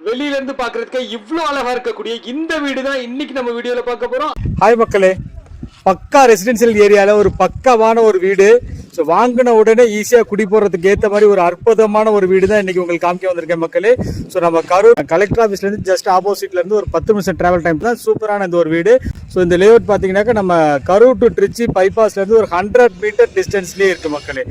வெளியில இருந்து பாக்குறதுக்கு இவ்வளவு அழகா இருக்கக்கூடிய இந்த வீடு தான் இன்னைக்கு நம்ம வீடியோல பார்க்க போறோம். ஹாய் மக்களே, பக்கா ரெசிடென்சியல் ஏரியாவில் ஒரு பக்காவான ஒரு வீடு. ஸோ வாங்கின உடனே ஈஸியாக குடி போகிறதுக்கு ஏற்ற மாதிரி ஒரு அற்புதமான ஒரு வீடு தான் இன்றைக்கி உங்களுக்கு காமிக்க வந்திருக்கேன் மக்களே. ஸோ நம்ம கரூர் கலெக்டர் ஆஃபீஸ்லேருந்து ஜஸ்ட் ஆப்போசிட்லேருந்து ஒரு 10 நிமிஷம் ட்ராவல் டைம் தான். சூப்பரான இந்த ஒரு வீடு. ஸோ இந்த லேஅவுட் பார்த்தீங்கன்னாக்கா நம்ம கரூர் டு திருச்சி பைபாஸ்லேருந்து ஒரு 100 மீட்டர் டிஸ்டன்ஸ்லேயே இருக்குது மக்களே.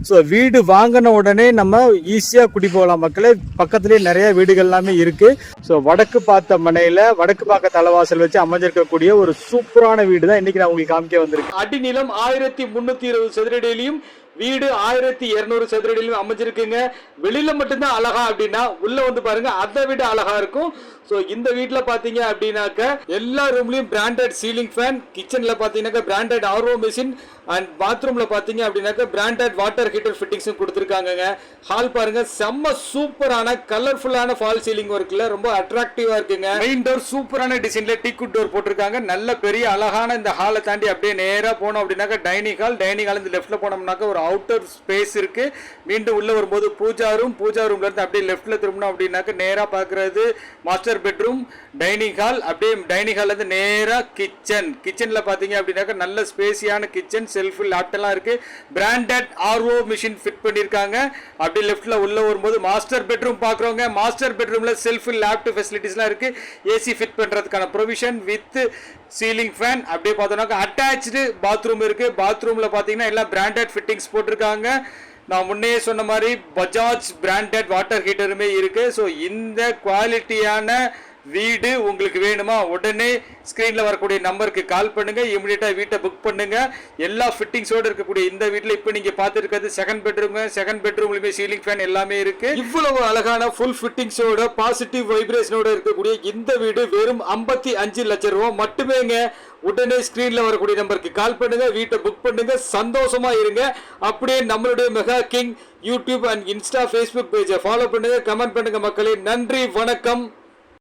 ஸோ வீடு வாங்கின உடனே நம்ம ஈஸியாக குடி போகலாம் மக்களே. பக்கத்துலேயே நிறைய வீடுகள் எல்லாமே இருக்குது. ஸோ வடக்கு பார்த்த மனையில் வடக்கு பார்க்க தலைவாசல் வச்சு அமைஞ்சிருக்கக்கூடிய ஒரு சூப்பரான வீடு தான் இன்றைக்கி நான் உங்களுக்கு காமிக்க வந்திருக்கேன். அடிநிலம் 1320 சதுரடியிலையும் வீடு 1200 சதுரடியிலும் அமைஞ்சிருக்குங்க. வெளியில மட்டும்தான் அழகா அப்படின்னா உள்ள வந்து பாருங்க அதை விட அழகா இருக்கும். ஸோ இந்த வீட்டில் பார்த்தீங்க அப்படின்னாக்க எல்லா ரூம்லையும் பிராண்டட் சீலிங் ஃபேன், கிச்சனில் பார்த்தீங்கன்னாக்கா பிராண்டட் ஆர்ஓ மிஷின் அண்ட் பாத்ரூமில் பார்த்தீங்க அப்படின்னாக்கா பிராண்டட் வாட்டர் ஹீட்டர் ஃபிட்டிங்ஸும் கொடுத்துருக்காங்க. ஹால் பாருங்க, செம்ம சூப்பரான கலர்ஃபுல்லான ஃபால் சீலிங் ஒர்க்கில் ரொம்ப அட்ராக்டிவாக இருக்குங்க. மெயின் டோர் சூப்பரான டிசைனில் டீக்குட் டோர் போட்டிருக்காங்க. நல்ல பெரிய அழகான இந்த ஹாலை தாண்டி அப்படியே நேராக போனோம் அப்படின்னாக்கா டைனிங் ஹால். டைனிங் ஹால் இந்த லெஃப்ட்டில் போனோம்னாக்கா ஒரு அவுட்டர் ஸ்பேஸ் இருக்குது. மீண்டும் உள்ளே வரும்போது பூஜா ரூம்லேருந்து அப்படியே லெஃப்ட்டில் திரும்பினோம் அப்படின்னாக்கா நேராக பார்க்குறது மாஸ்டர் பெட்ரூம், டைனிங் ஹால். அப்படியே டைனிங் ஹால்ல இருந்து நேரா கிச்சன்ல பாத்தீங்க அப்படின்னாக்க நல்ல ஸ்பேசியான கிச்சன், செல்ஃப் லேப்டெல்லாம் இருக்கு. பிராண்டட் ஆர்ஓ மிஷின் ஃபிட் பண்ணிருக்காங்க. அப்படியே லெஃப்ட்ல உள்ள வரும்போது மாஸ்டர் பெட்ரூம் பாக்குறவங்க, மாஸ்டர் பெட்ரூம்ல செல்ஃப் லேப்ட் ஃபெசிலிட்டிஸ்லாம் இருக்கு. ஏசி ஃபிட் பண்றதுக்கான ப்ரொவிஷன் வித் சீலிங் ஃபேன். அப்படியே பார்த்தோம்னா அட்டாச்டு பாத்ரூம் இருக்கு. பாத்ரூம்ல பாத்தீங்கன்னா எல்லாம் பிராண்டட் ஃபிட்டிங்ஸ் போட்டிருக்காங்க. நான் முன்னே சொன்ன மாதிரி பஜாஜ் பிராண்டட் வாட்டர் ஹீட்டருமே இருக்கு. ஸோ இந்த குவாலிட்டியான வீடு உங்களுக்கு வேணுமா, உடனே ஸ்க்ரீனில் வரக்கூடிய நம்பருக்கு கால் பண்ணுங்க. இமிடியேட்டாக வீட்டை புக் பண்ணுங்க. எல்லா ஃபிட்டிங்ஸோடு இருக்கக்கூடிய இந்த வீட்டில் இப்போ நீங்கள் பார்த்துருக்கிறது செகண்ட் பெட்ரூம்லையுமே சீலிங் ஃபேன் எல்லாமே இருக்கு. இவ்வளவு அழகான ஃபுல் ஃபிட்டிங்ஸோட பாசிட்டிவ் வைப்ரேஷனோட இருக்கக்கூடிய இந்த வீடு வெறும் 55 லட்சம் ரூபா மட்டுமேங்க. உடனே ஸ்கிரீன்ல வரக்கூடிய நம்பருக்கு கால் பண்ணுங்க, வீட்டை புக் பண்ணுங்க, சந்தோஷமா இருங்க. அப்படியே நம்மளுடைய mega king YouTube and Insta Facebook பேஜை ஃபாலோ பண்ணுங்க, கமெண்ட் பண்ணுங்க மக்களே. நன்றி, வணக்கம்.